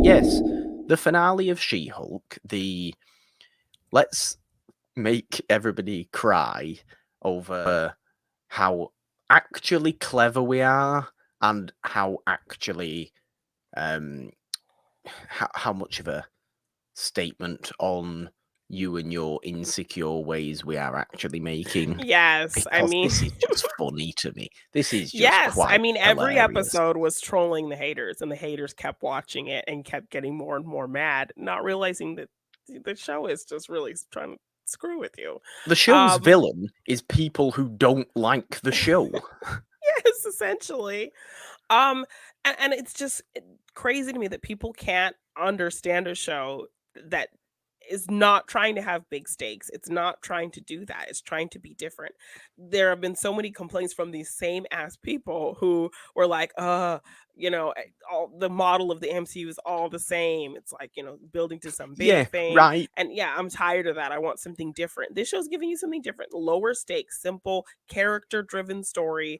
yes, the finale of She-Hulk, let's make everybody cry over how actually clever we are and how actually how much of a statement on you and your insecure ways we are actually making. Yes, I Because mean, this is just funny to me. This is just yes, I quite mean, every hilarious. episode was trolling the haters, and the haters kept watching it and kept getting more and more mad, not realizing that the show is just really trying to screw with you. The show's Um, villain is people who don't like the show. yes, essentially. And it's just crazy to me that people can't understand a show that is not trying to have big stakes. It's not trying to do that. It's trying to be different. There have been so many complaints from these same ass people who were like, all the model of the MCU is all the same. It's like, building to some big Yeah, thing. right. And yeah, I'm tired of that. I want something different. This show's giving you something different. Lower stakes, simple, character driven story,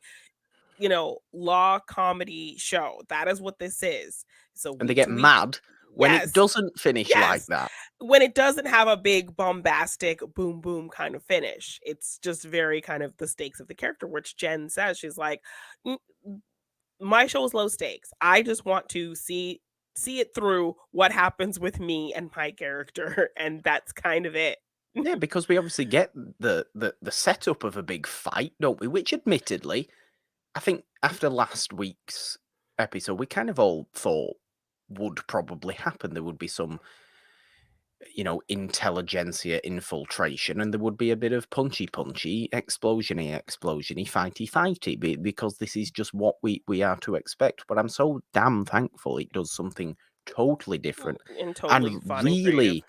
law comedy show. That is what this is. So And they week get to week. mad when it Yes. doesn't finish like Yes. that. When it doesn't have a big bombastic boom boom kind of finish. It's just very kind of the stakes of the character, which Jen says. She's like, "Mm, my show is low stakes. I just want to see it through what happens with me and my character." And that's kind of it. Yeah, because we obviously get the setup of a big fight, don't we? Which admittedly, I think after last week's episode, we kind of all thought would probably happen. There would be some, intelligentsia infiltration, and there would be a bit of punchy, explosiony, fighty, because this is just what we are to expect. But I'm so damn thankful it does something totally different And totally and fun and creative. really,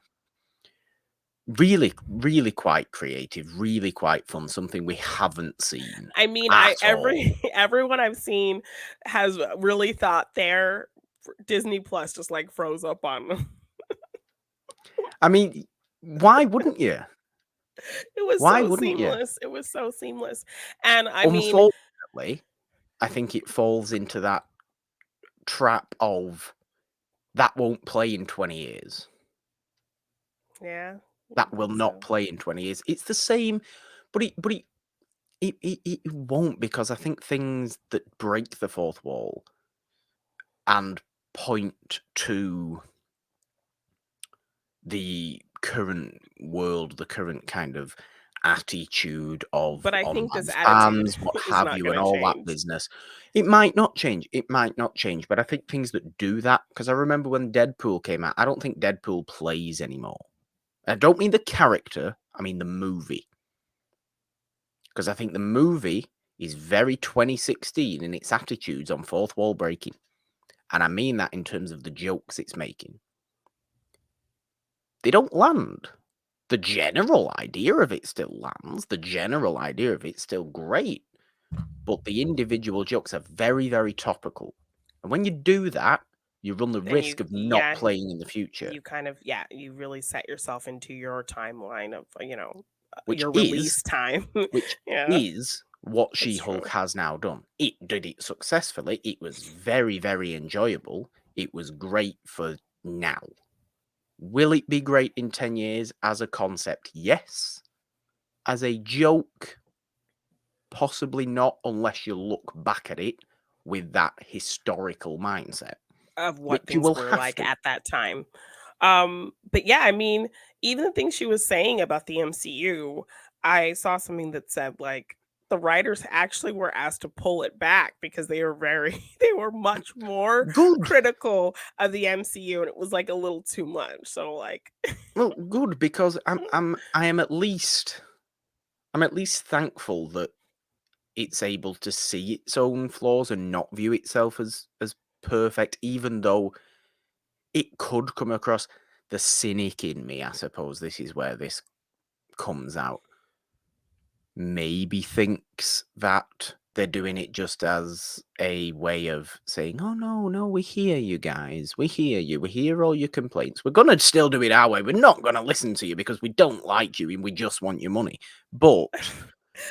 really, really quite creative, really quite fun. Something we haven't seen I mean, at I all. every everyone I've seen has really thought their Disney Plus just like froze up on them. I mean, why wouldn't you? It was Why so wouldn't you? seamless. It was so seamless. And I mean, Unfortunately, I think it falls into that trap of that won't play in 20 years. yeah, That I will think not so. play in 20 years. It's the same, but it won't, because I think things that break the fourth wall and point to the current world, the current kind of attitude of But I think online this attitude fans, what is have not you, and gonna all that change. business. It might not change. It might not change. But I think things that do that, because I remember when Deadpool came out, I don't think Deadpool plays anymore. I don't mean the character, I mean the movie. Because I think the movie is very 2016 in its attitudes on fourth wall breaking. And I mean that in terms of the jokes it's making. They don't land. The general idea of it still lands. The general idea of it's still great. But the individual jokes are very, very topical. And when you do that, you run the Then risk of not playing in the future, you kind of you really set yourself into your timeline of, which your is release time. which Yeah, is what it's She-Hulk true. has now done. It did it successfully. It was very, very enjoyable. It was great for now. Will it be great in 10 years as a concept? Yes. As a joke, possibly not, unless you look back at it with that historical mindset, Of what which you things will were have like to. at that time. But yeah, I mean, even the things she was saying about the MCU, I saw something that said like the writers actually were asked to pull it back because they were very they were much more Good. critical of the MCU, and it was like a little too much. So like Well, good, because I'm at least thankful that it's able to see its own flaws and not view itself as perfect, even though it could come across. The cynic in me, I suppose this is where this comes out, maybe thinks that they're doing it just as a way of saying, "Oh, no, no, we hear you guys. We hear you. We hear all your complaints. We're gonna still do it our way. We're not gonna listen to you because we don't like you and we just want your money." But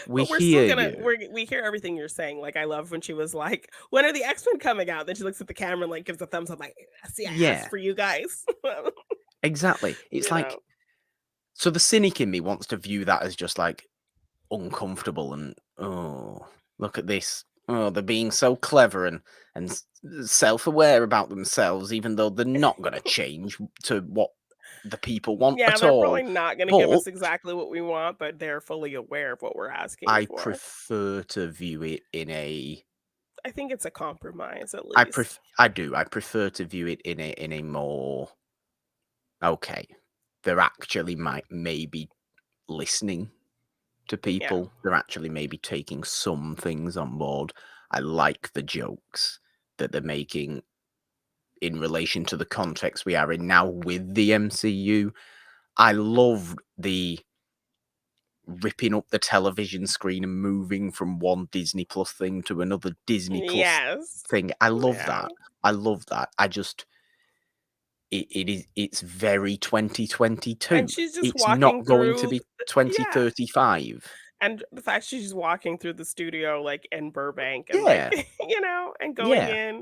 We But we're still hear gonna you. we hear everything you're saying. Like, I love when she was like, "When are the X-Men coming out?" Then she looks at the camera and, like, gives a thumbs up like, "See, I asked Yeah, for you guys." exactly. It's You know? like, so the cynic in me wants to view that as just like uncomfortable and, oh, look at this. Oh, they're being so clever and self-aware about themselves, even though they're not going to change to what the people want Yeah, at they're all. probably not gonna give But us exactly what we want, but they're fully aware of what we're asking I for. prefer to view it in a I think it's a compromise at least. I prefer to view it in a more, okay, they're actually might maybe listening to Yeah. people. They're actually maybe taking some things on board. I like the jokes that they're making in relation to the context we are in now with the MCU. I love the ripping up the television screen and moving from one Disney Plus thing to another Disney Plus Yes. thing. I love Yeah. that. I love that. I just it's very And 2022. she's just It's not walking going to through be yeah. 2035. And the fact she's walking through the studio, like, in Burbank and, like, Yeah. and going Yeah.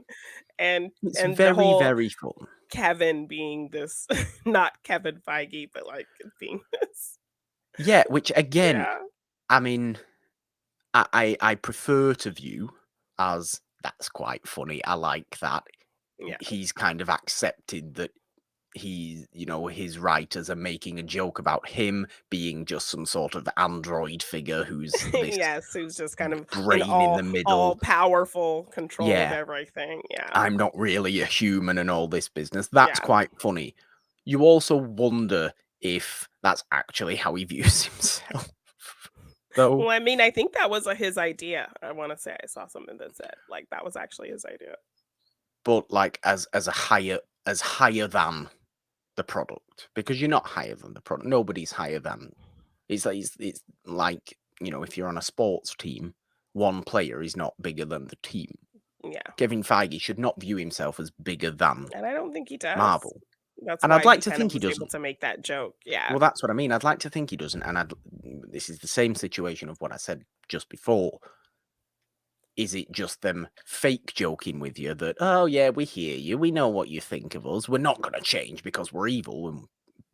in It's and the very, whole very fun. Kevin being this not Kevin Feige, but, like, being this Yeah, which again, yeah. I mean, I prefer to view as that's quite funny. I like that. Yeah. He's kind of accepted that his writers are making a joke about him being just some sort of android figure who's this Yes, who's just kind of in brain in the all middle. powerful control of Yeah, everything. Yeah. I'm not really a human and all this business. That's Yeah. quite funny. You also wonder if that's actually how he views himself, though. Well, I mean, I think that was, his idea. I wanna say I saw something that said, like, that was actually his idea. But like as a higher than the product, because you're not higher than the product. Nobody's higher than. It's like, if you're on a sports team, one player is not bigger than the team. Yeah. Kevin Feige should not view himself as bigger than And I don't think he does. Marvel. That's And I'd why like he to kind of think he was able doesn't. to make that joke. Yeah. Well, that's what I mean. I'd like to think he doesn't. And this is the same situation of what I said just before. Is it just them fake joking with you that, oh yeah, we hear you, we know what you think of us, we're not going to change because we're evil, and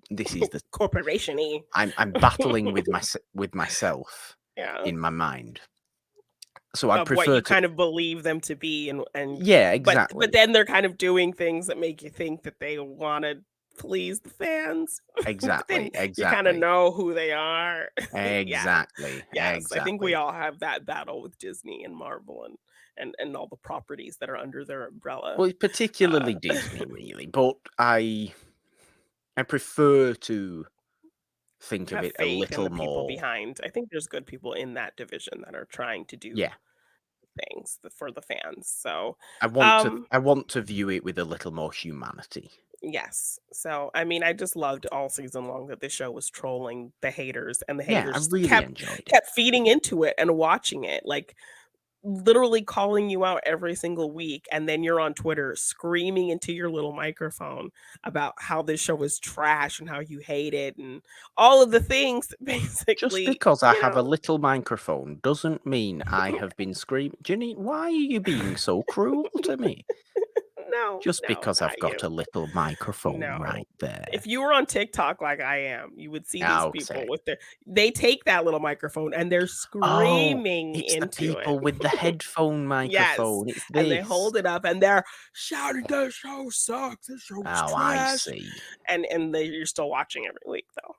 this is the Corporation-y. I'm battling with myself Yeah. in my mind. So I'd Of what prefer you to. kind of believe them to be and Yeah, but exactly. then they're kind of doing things that make you think that they wanna please the fans. But then Exactly. you kinda Exactly. know who they are. Yeah. Exactly. Yes, I think we Exactly. all have that battle with Disney and Marvel and all the properties that are under their umbrella. Well, Uh, particularly Disney, really, but I prefer to think of have it a faith in little the people more. behind. I think there's good people in that division that are trying to do Yeah, things for the fans. So, I want to. um I want to view it with a little more humanity. yes. So, I mean, I just loved all season long that this show was trolling the haters, and the Yeah, I haters really enjoyed it. kept feeding into it and watching it, like, literally calling you out every single week, and then you're on Twitter screaming into your little microphone about how this show is trash and how you hate it and all of the things that Just basically, because I have a little microphone doesn't mean I have been screaming. Jenny, why are you being so cruel to me? No, Just no, because I've not got you. a little microphone No. right there. If you were on TikTok like I am, you would see these I'll people say. with their they take that little microphone and they're Oh, screaming it's the into it. people with the headphone Yes, microphone. It's and they this. hold it up and they're shouting, "This show sucks, this show is Oh, I trash," see. and you're still watching every week, though.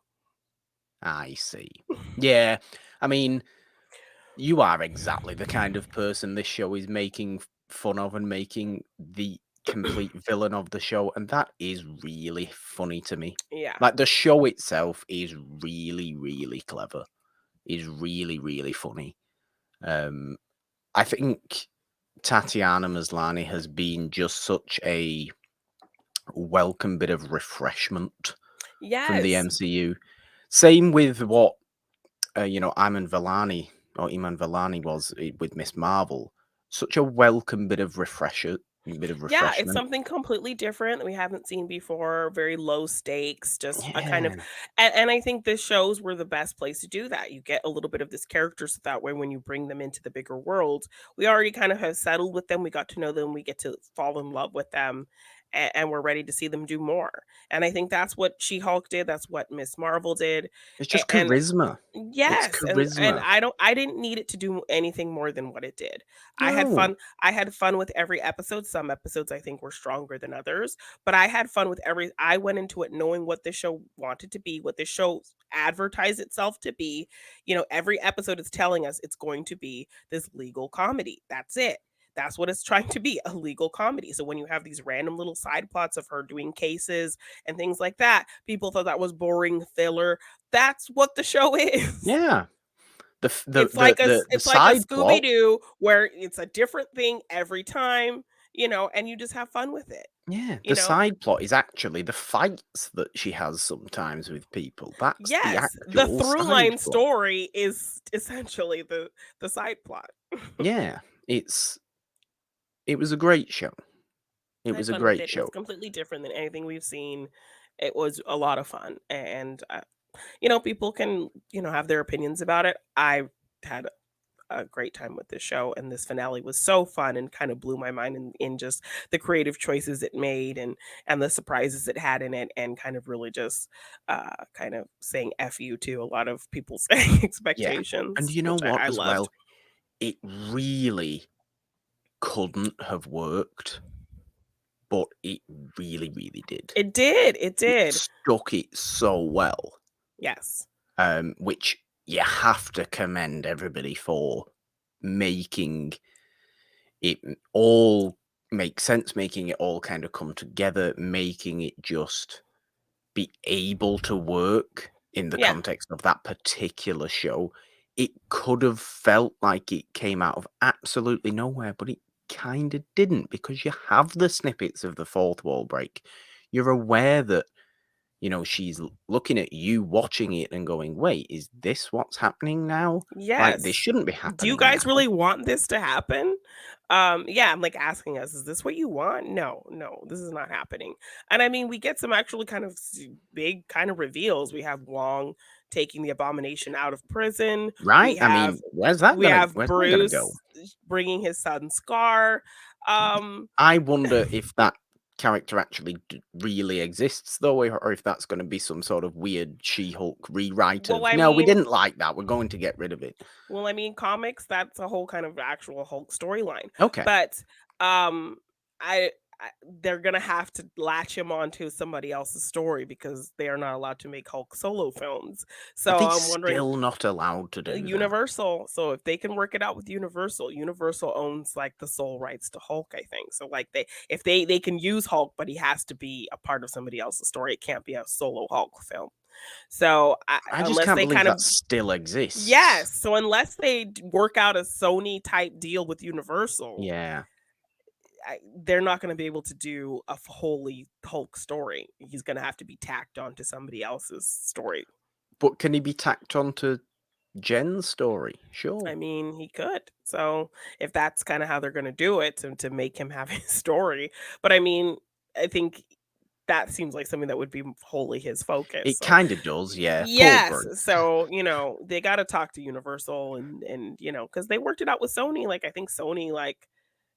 I see. Yeah, I mean, you are exactly the kind of person this show is making fun of and making the complete villain of the show, and that is really funny to me. Yeah. Like, the show itself is really, really clever, is really, really funny. Um, I think Tatiana Maslany has been just such a welcome bit of refreshment from the Yes. MCU. Same with what Iman Vellani was with Miss Marvel. Such a welcome bit of A bit of Yeah, it's refreshment. something completely different that we haven't seen before, very low stakes, just a kind of Yeah. and I think the shows were the best place to do that. You get a little bit of this character so that way when you bring them into the bigger world, we already kind of have settled with them, we got to know them, we get to fall in love with them, and we're ready to see them do more. And I think that's what She-Hulk did, that's what Miss Marvel did, It's just and charisma. It's yes, and charisma. I didn't need it to do anything more than what it did. No. I had fun with every episode. Some episodes I think were stronger than others, but I had fun with every I went into it knowing what the show wanted to be, what the show advertised itself to be. You know, every episode is telling us it's going to be this legal comedy. That's it. That's what it's trying to be, a legal comedy. So when you have these random little side plots of her doing cases and things like that, people thought that was boring filler. That's what the show is. Yeah. The It's like a side Scooby plot. Doo where it's a different thing every time, and you just have fun with it, Yeah, you the know? side plot is actually the fights that she has sometimes with people. That's the Yes, the actual through side line plot. story is essentially the side plot. Yeah, it's it was a great show. It I had was a fun with great it. It was show. completely different than anything we've seen. It was a lot of fun, and, people can, have their opinions about it. I had a great time with this show, and this finale was so fun and kind of blew my mind in just the creative choices it made and the surprises it had in it, and kind of really just kind of saying "f you" to a lot of people's Yeah, and expectations, you know which what I as loved. well? It really couldn't have worked, but it really, really did. It It did. stuck it so well, Yes. which you have to commend everybody for making all make sense, making it all kind of come together, making it just be able to work in the Yeah. context of that particular show. It could have felt like it came out of absolutely nowhere, but it kind of didn't because you have the snippets of the fourth wall break. You're aware that she's looking at you watching it and going, "Wait, is this what's happening now? Like, this Yes. shouldn't be Do you happening guys now." really want this to happen? Yeah, I'm like asking us, is this what you want? No, no, this is not happening. And I mean, we get some actually kind of big kind of reveals. We have Wong taking the abomination out of prison. Right? I mean, We have where's that gonna Bruce go? bringing his son Scar. Um I wonder if that character actually really exists, though, or if that's going to be some sort of weird She-Hulk rewrite well, of, I no, we mean, didn't like that. We're going to get rid of it. Comics, that's a whole kind of actual Hulk storyline. Okay. But, um, I they're gonna have to latch him onto somebody else's story because they are not allowed to make Hulk solo films. Are So they I'm wondering, still not allowed to do that? Universal, so if they can work it out with Universal, Universal owns, like, the sole rights to Hulk, I think. So, like, they can use Hulk, but he has to be a part of somebody else's story. It can't be a solo Hulk film. So, I just unless can't they believe kind that of still exists. yes, so unless they work out a Sony type deal with Universal, Yeah. they're not gonna be able to do a wholly Hulk story. He's gonna have to be tacked on to somebody else's story. But can he be tacked onto Jen's story? Sure. I mean, he could. So, if that's kinda how they're gonna do it to make him have his story, but I mean, I think that seems like something that would be wholly his focus, It so kind of does, yeah. Poor yes, Bruce. so, they gotta talk to Universal and because they worked it out with Sony, like, I think Sony, like,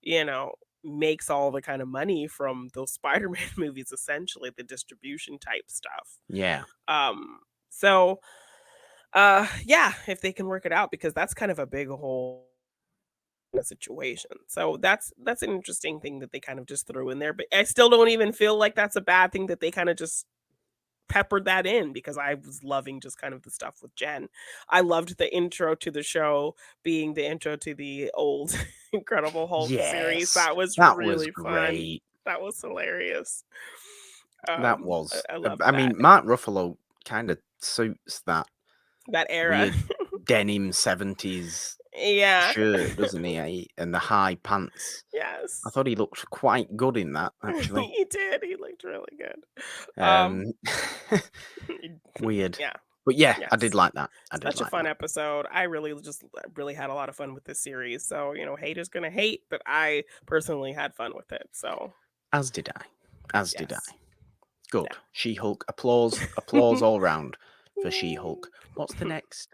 you know, makes all the kind of money from those Spider-Man movies, essentially, the distribution type stuff. Yeah. Um, so, yeah, if they can work it out because that's kind of a big hole in a situation. So that's an interesting thing that they kind of just threw in there, but I still don't even feel like that's a bad thing that they kinda just peppered that in because I was loving just kind of the stuff with Jen. I loved the intro to the show being the intro to the old Incredible Hulk series. Yes. That was That was really fun. great. That was hilarious. That was I loved I that. mean, Mark Ruffalo kinda suits that That era. weird denim 70s Yeah. shirt, doesn't he? And the high pants. I Yes. thought he looked quite good in that, actually. He did. He looked really good. Um, Um, weird. yeah. But yeah, I did Yes. like that. I did Such a like fun that. episode. I really had a lot of fun with this series. So, haters gonna hate, but I personally had fun with it. So, As did I. As did I. yes. Good. Yeah. She-Hulk. Applause. Applause all round for Yay. She-Hulk. What's the next?